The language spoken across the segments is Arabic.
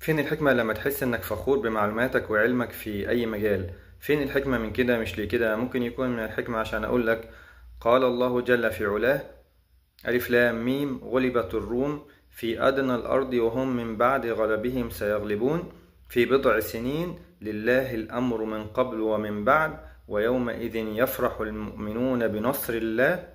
فين الحكمة لما تحس انك فخور بمعلوماتك وعلمك في اي مجال؟ فين الحكمة من كده؟ مش لكده ممكن يكون من الحكمة عشان اقول لك قال الله جل في علاه: ألف لام ميم غلبت الروم في أدنى الأرض وهم من بعد غلبهم سيغلبون في بضع سنين لله الأمر من قبل ومن بعد ويومئذ يفرح المؤمنون بنصر الله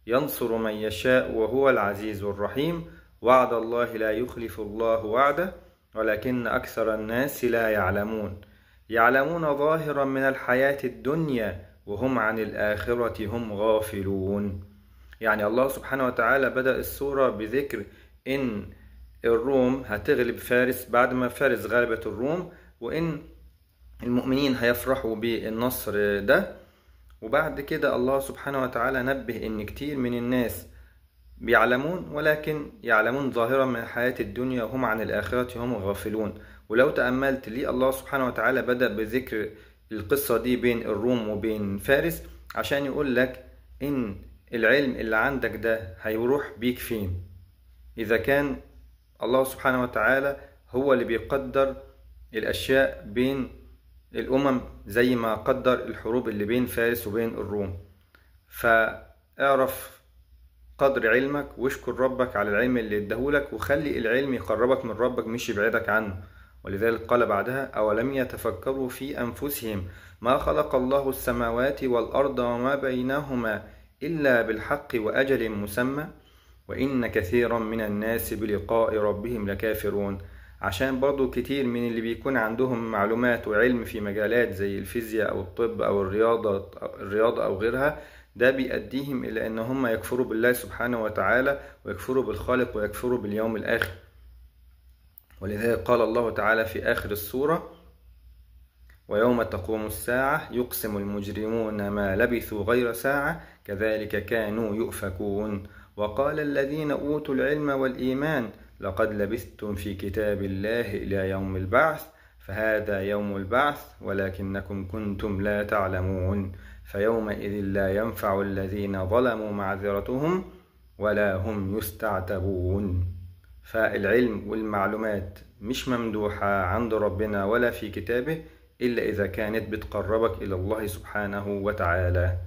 ينصر من يشاء وهو العزيز الرحيم وعد الله لا يخلف الله وعده ولكن أكثر الناس لا يعلمون يعلمون ظاهرا من الحياة الدنيا وهم عن الآخرة هم غافلون. يعني الله سبحانه وتعالى بدأ السورة بذكر إن الروم هتغلب فارس بعد ما فارس غلبت الروم، وإن المؤمنين هيفرحوا بالنصر ده. وبعد كده الله سبحانه وتعالى نبه إن كتير من الناس بيعلمون ولكن يعلمون ظاهرا من حياة الدنيا وهم عن الآخرة هم غافلون. ولو تأملت ليه الله سبحانه وتعالى بدأ بذكر القصة دي بين الروم وبين فارس؟ عشان يقول لك إن العلم اللي عندك ده هيروح بيك فين إذا كان الله سبحانه وتعالى هو اللي بيقدر الأشياء بين الأمم زي ما قدر الحروب اللي بين فارس وبين الروم. فاعرف قدر علمك واشكر ربك على العلم اللي اداهولك، وخلي العلم يقربك من ربك مش يبعدك عنه. ولذلك قال بعدها: أولم يتفكروا في أنفسهم ما خلق الله السماوات والأرض وما بينهما إلا بالحق وأجل مسمى وإن كثيرا من الناس بلقاء ربهم لكافرون. عشان برضو كتير من اللي بيكون عندهم معلومات وعلم في مجالات زي الفيزياء أو الطب أو الرياضة أو غيرها، ده بيؤديهم إلى أن هم يكفروا بالله سبحانه وتعالى ويكفروا بالخالق ويكفروا باليوم الآخر. ولذلك قال الله تعالى في آخر السورة: ويوم تقوم الساعة يقسم المجرمون ما لبثوا غير ساعة كذلك كانوا يؤفكون. وقال الذين أوتوا العلم والإيمان لقد لبثتم في كتاب الله إلى يوم البعث فهذا يوم البعث ولكنكم كنتم لا تعلمون فيومئذ لا ينفع الذين ظلموا معذرتهم ولا هم يستعتبون. فالعلم والمعلومات مش ممدوحة عند ربنا ولا في كتابه إلا إذا كانت بتقربك إلى الله سبحانه وتعالى.